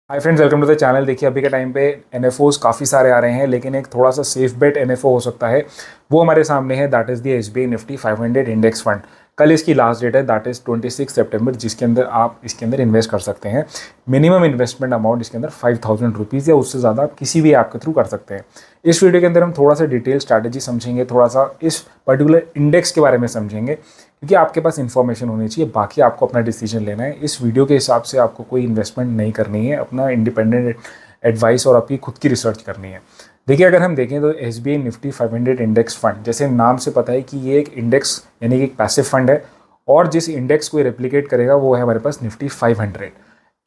Hi friends, welcome to the channel. देखिए अभी के टाइम पे एनएफओस काफ़ी सारे आ रहे हैं, लेकिन एक थोड़ा सा सेफ बेट एनएफओ हो सकता है वो हमारे सामने है। That is the SBI Nifty 500 index fund. कल इसकी लास्ट डेट है, दैट इज़ 26 सितंबर, जिसके अंदर आप इसके अंदर इन्वेस्ट कर सकते हैं। मिनिमम इन्वेस्टमेंट अमाउंट इसके अंदर 5000 रुपीज़ या उससे ज़्यादा आप किसी भी ऐप के थ्रू कर सकते हैं। इस वीडियो के अंदर हम थोड़ा सा डिटेल स्ट्रैटेजी समझेंगे, थोड़ा सा इस पर्टिकुलर इंडेक्स के बारे में समझेंगे, क्योंकि आपके पास इन्फॉर्मेशन होनी चाहिए। बाकी आपको अपना डिसीजन लेना है। इस वीडियो के हिसाब से आपको कोई इन्वेस्टमेंट नहीं करनी है, अपना इंडिपेंडेंट एडवाइस और आपकी खुद की रिसर्च करनी है। देखिए अगर हम देखें तो एसबीआई निफ्टी 500 इंडेक्स फंड, जैसे नाम से पता है कि ये एक इंडेक्स यानी कि एक पैसिव फंड है, और जिस इंडेक्स को रेप्लिकेट करेगा वो है हमारे पास निफ्टी 500।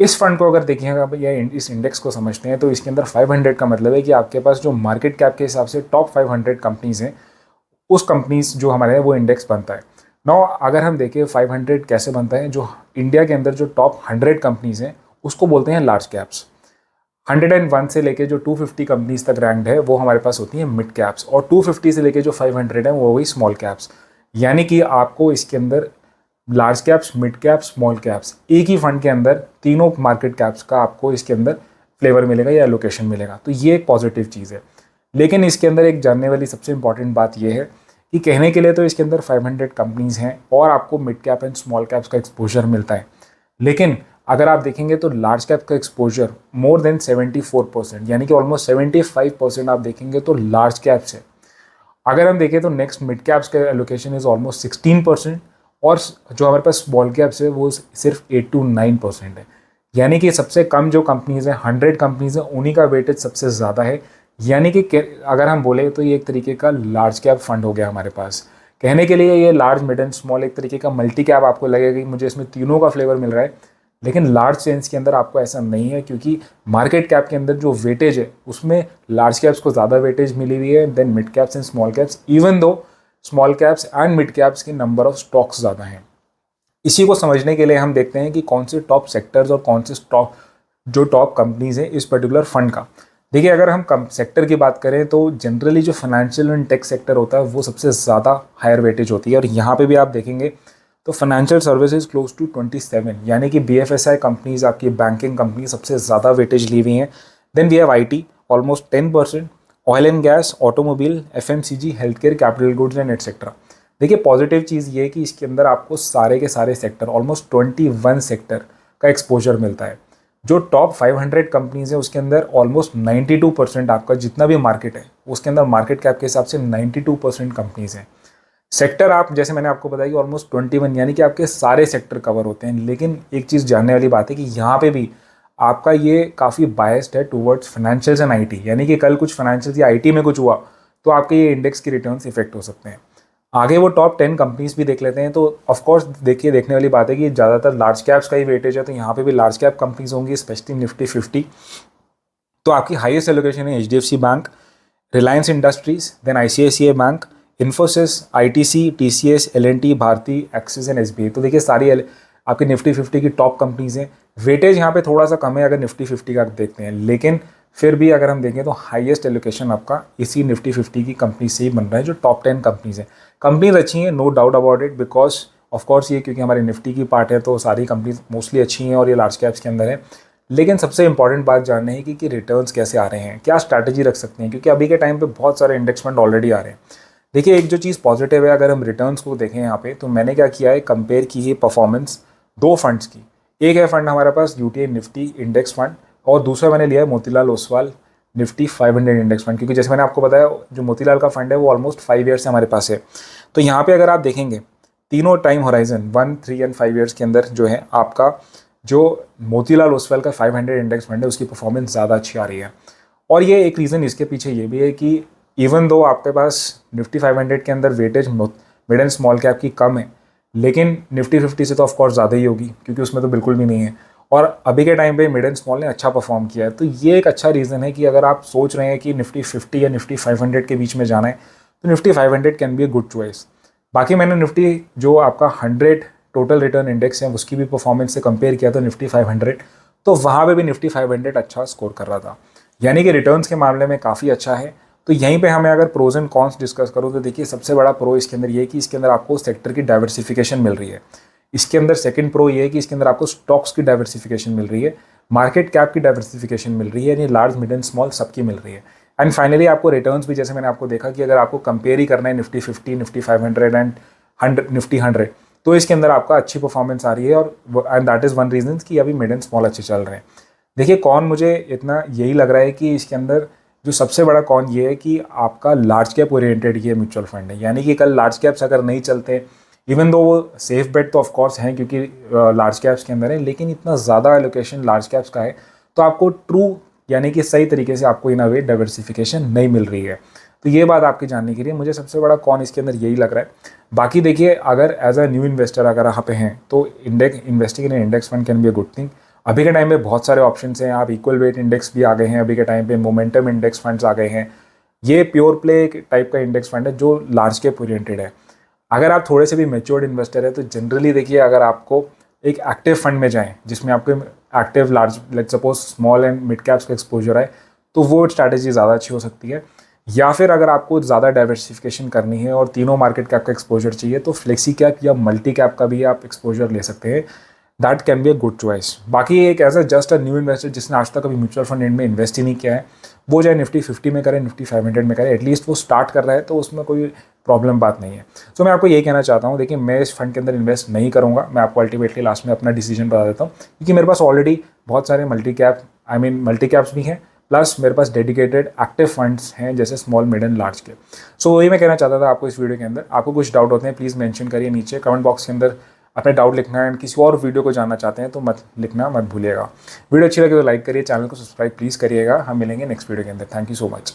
इस फंड को अगर देखिएगा या इस इंडेक्स को समझते हैं तो इसके अंदर 500 का मतलब है कि आपके पास जो मार्केट कैप के हिसाब से टॉप 500 कंपनीज हैं, उस कंपनीज जो हमारे हैं वो इंडेक्स बनता है। नाउ अगर हम देखें 500 कैसे बनता है, जो इंडिया के अंदर जो टॉप 100 कंपनीज हैं उसको बोलते हैं लार्ज कैप्स। 101 से लेके जो 250 कंपनीज तक रैंक्ड है वो हमारे पास होती हैं मिड कैप्स, और 250 से लेके जो 500 है वो वही स्मॉल कैप्स। यानी कि आपको इसके अंदर large caps, mid caps, small caps, एक ही फंड के अंदर तीनों मार्केट कैप्स का आपको इसके अंदर फ्लेवर मिलेगा या एलोकेशन मिलेगा। तो ये एक पॉजिटिव चीज़ है। लेकिन इसके अंदर एक जानने वाली सबसे इंपॉर्टेंट बात यह है कि कहने के लिए तो इसके अंदर 500 कंपनीज हैं और आपको mid cap and small caps का एक्सपोजर मिलता है, लेकिन अगर आप देखेंगे तो लार्ज कैप का एक्सपोजर मोर देन 74%, यानी कि ऑलमोस्ट 75% आप देखेंगे तो लार्ज कैप्स है। अगर हम देखें तो नेक्स्ट मिड कैप्स का एलोकेशन इज ऑलमोस्ट 16%, और जो हमारे पास स्मॉल कैप्स है वो सिर्फ 8 to 9% है। यानी कि सबसे कम जो कंपनीज हैं, 100 कंपनीज हैं, उन्हीं का वेटेज सबसे ज़्यादा है। यानी कि अगर हम बोले तो ये एक तरीके का लार्ज कैप फंड हो गया हमारे पास। कहने के लिए ये लार्ज, मिड एंड स्मॉल एक तरीके का मल्टी कैप आपको लगेगा कि मुझे इसमें तीनों का फ्लेवर मिल रहा है, लेकिन लार्ज सेंस के अंदर आपको ऐसा नहीं है, क्योंकि मार्केट कैप के अंदर जो वेटेज है उसमें लार्ज कैप्स को ज़्यादा वेटेज मिली हुई है then mid caps and small caps, even though small caps and mid caps की नंबर ऑफ स्टॉक्स ज़्यादा हैं। इसी को समझने के लिए हम देखते हैं कि कौन से टॉप सेक्टर्स और कौन से स्टॉक जो टॉप कंपनीज हैं इस पर्टिकुलर फंड का। देखिए अगर हम सेक्टर की बात करें तो जनरली जो फाइनेंशियल एंड टेक सेक्टर होता है वो सबसे ज़्यादा हायर वेटेज होती है, और यहाँ पे भी आप देखेंगे तो फाइनेंशियल सर्विसेज क्लोज टू 27, यानी कि बीएफएसआई कंपनीज, आपकी बैंकिंग कंपनी सबसे ज़्यादा वेटेज ली हुई हैं। Then we have IT almost 10%, oil and gas, automobile, FMCG, health care, capital goods and etcetera. देखिए पॉजिटिव चीज़ ये है कि इसके अंदर आपको सारे के सारे सेक्टर, ऑलमोस्ट 21 सेक्टर का एक्सपोजर मिलता है। जो टॉप 500 कंपनीज है उसके अंदर ऑलमोस्ट 92% आपका जितना भी मार्केट है उसके अंदर मार्केट कैप के हिसाब से 92% कंपनीज हैं। सेक्टर आप जैसे मैंने आपको बताया कि ऑलमोस्ट 21, यानी कि आपके सारे सेक्टर कवर होते हैं। लेकिन एक चीज़ जानने वाली बात है कि यहाँ पे भी आपका ये काफ़ी बायस्ड है टूवर्ड्स फाइनेंशियल्स एंड आईटी, यानी कि कल कुछ फाइनेंशियल्स या आईटी में कुछ हुआ तो आपके ये इंडेक्स की रिटर्न्स इफेक्ट हो सकते हैं। आगे वो टॉप 10 कंपनीज भी देख लेते हैं। तो ऑफकोर्स देखिए, देखने वाली बात है कि ज़्यादातर लार्ज कैप्स का ही वेटेज है, तो यहाँ पे भी लार्ज कैप कंपनीज होंगी, स्पेशली निफ्टी 50। तो आपकी हाईएस्ट एलोकेशन है HDFC bank, Reliance Industries, then ICICI bank, Infosys, ITC, TCS, L and T, Bharti, Axis and SBI. तो देखिए सारी आपकी निफ्टी 50 की टॉप कंपनीज हैं। वेटेज यहाँ पे थोड़ा सा कम है अगर निफ्टी 50 का देखते हैं, लेकिन फिर भी अगर हम देखें तो हाईएस्ट एलोकेशन आपका इसी निफ्टी 50 की कंपनी से ही बन रहा है, जो टॉप 10 कंपनीज हैं। कंपनीज अच्छी हैं, no doubt about it, because of course ये क्योंकि हमारी निफ्टी की पार्ट है तो सारी कंपनीज मोस्टली अच्छी हैं और ये लार्ज कैप्स के अंदर है। लेकिन सबसे इंपॉर्टेंट बात जाननी है कि रिटर्न्स कैसे आ रहे हैं, क्या स्ट्रैटेजी रख सकते हैं, क्योंकि अभी के टाइम पे बहुत सारे इंडेक्स फंड ऑलरेडी आ रहे हैं। देखिए एक जो चीज़ पॉजिटिव है, अगर हम रिटर्न्स को देखें यहाँ पे, तो मैंने क्या किया है, कंपेयर की है परफॉर्मेंस दो फंड्स की। एक है फंड हमारे पास यूटीआई निफ्टी इंडेक्स फंड, और दूसरा मैंने लिया है Motilal Oswal Nifty 500 index fund, क्योंकि जैसे मैंने आपको बताया जो मोतीलाल का फंड है वो ऑलमोस्ट 5 ईयर्स से हमारे पास है। तो यहाँ पे अगर आप देखेंगे तीनों टाइम होराइजन 1, 3 एंड 5 ईयर्स के अंदर जो है आपका जो मोतीलाल ओसवाल का 500 इंडेक्स फंड है उसकी परफॉर्मेंस ज़्यादा अच्छी आ रही है। और ये एक रीज़न इसके पीछे ये भी है कि इवन दो आपके पास निफ्टी 500 के अंदर weightage mid and small cap की कम है, लेकिन निफ्टी 50 से तो ऑफकोर्स ज़्यादा ही होगी, क्योंकि उसमें तो बिल्कुल भी नहीं है। और अभी के टाइम पे मिड एंड स्मॉल ने अच्छा परफॉर्म किया है। तो ये एक अच्छा रीज़न है कि अगर आप सोच रहे हैं कि निफ्टी 50 या निफ्टी 500 के बीच में जाना है तो Nifty 500 can be a good choice. बाकी मैंने निफ्टी जो आपका 100 टोटल रिटर्न इंडेक्स है उसकी भी परफॉर्मेंस से कंपेयर किया तो निफ्टी 500, तो वहाँ पे भी निफ्टी 500 अच्छा स्कोर कर रहा था, यानी कि रिटर्न्स के मामले में काफ़ी अच्छा है। तो यहीं पे हमें अगर प्रोज एंड कॉन्स डिस्कस करूँ तो देखिए सबसे बड़ा प्रो इसके अंदर ये है कि इसके अंदर आपको सेक्टर की डाइवर्सिफिकेशन मिल रही है। इसके अंदर सेकंड प्रो ये है कि इसके अंदर आपको स्टॉक्स की डाइवर्सिफिकेशन मिल रही है। मार्केट कैप की डाइवर्सिफिकेशन मिल रही है, यानी लार्ज मिड एंड स्मॉल सबकी मिल रही है। एंड फाइनली आपको रिटर्न्स भी, जैसे मैंने आपको देखा कि अगर आपको कंपेयर ही करना है निफ्टी 50, निफ्टी 500 एंड 100, निफ्टी 100, तो इसके अंदर आपका अच्छी परफॉर्मेंस आ रही है। और and that is one reason कि अभी मिड एंड स्मॉल अच्छे चल रहे हैं। देखिए कौन, मुझे इतना यही लग रहा है कि इसके अंदर जो सबसे बड़ा कौन ये है कि आपका लार्ज कैप ओरिएंटेड ये म्यूचुअल फंड है, यानी कि कल लार्ज कैप्स अगर नहीं चलते, इवन दो वो सेफ बेट तो ऑफ कोर्स हैं क्योंकि लार्ज कैप्स के अंदर है, लेकिन इतना ज़्यादा एलोकेशन लार्ज कैप्स का है तो आपको ट्रू यानी कि सही तरीके से आपको इन अ वे डाइवर्सिफिकेशन नहीं मिल रही है। तो ये बात आपकी जानने के लिए मुझे सबसे बड़ा कौन इसके अंदर यही लग रहा है। बाकी देखिए अगर एज अ न्यू इन्वेस्टर अगर आप पे हैं तो investing in index fund can be a good thing. अभी के टाइम में बहुत सारे ऑप्शन हैं, आप इक्वल वेट इंडेक्स भी आ गए हैं, अभी के टाइम पे मोमेंटम इंडेक्स फंड्स आ गए हैं। ये प्योर प्ले टाइप का इंडेक्स फंड है जो लार्ज कैप ओरिएंटेड है। अगर आप थोड़े से भी मैच्योर्ड इन्वेस्टर है तो जनरली देखिए अगर आपको एक एक्टिव फंड में जाएं जिसमें आपके active large let's suppose small and mid caps का एक्सपोजर है, तो वो स्ट्रैटेजी ज़्यादा अच्छी हो सकती है। या फिर अगर आपको ज़्यादा डाइवर्सिफिकेशन करनी है और तीनों मार्केट कैप का एक्सपोजर चाहिए तो फ्लेक्सी कैप या मल्टी कैप का भी आप एक्सपोजर ले सकते हैं। That can be a good choice. बाकी एक as a just a new investor जिसने आज तक कभी म्यूचुअल फंड में इन्वेस्ट ही नहीं किया है, वो चाहे निफ्टी 50 में करे, निफ्टी 500 में करे, एटलीस्ट वो स्टार्ट कर रहा है तो उसमें कोई प्रॉब्लम बात नहीं है। सो मैं आपको यही कहना चाहता हूँ, देखिए मैं इस फंड के अंदर इन्वेस्ट नहीं करूँगा, मैं आपको अल्टीमेटली लास्ट में अपना डिसीजन बता देता हूँ क्योंकि मेरे पास ऑलरेडी बहुत सारे मल्टी कैप्स भी हैं, प्लस मेरे पास डेडिकेटेड एक्टिव फंड्स हैं जैसे स्मॉल मिड एंड लार्ज के। सो वही मैं कहना चाहता था आपको इस वीडियो के अंदर। आपको कुछ डाउट होते हैं प्लीज़ मेंशन करिए नीचे कमेंट बॉक्स के अंदर, अपने डाउट लिखना है। किसी और वीडियो को जानना चाहते हैं तो मत लिखना मत भूलिएगा। वीडियो अच्छी लगे तो लाइक करिए, चैनल को सब्सक्राइब प्लीज़ करिएगा। हम मिलेंगे नेक्स्ट वीडियो के अंदर। Thank you so much.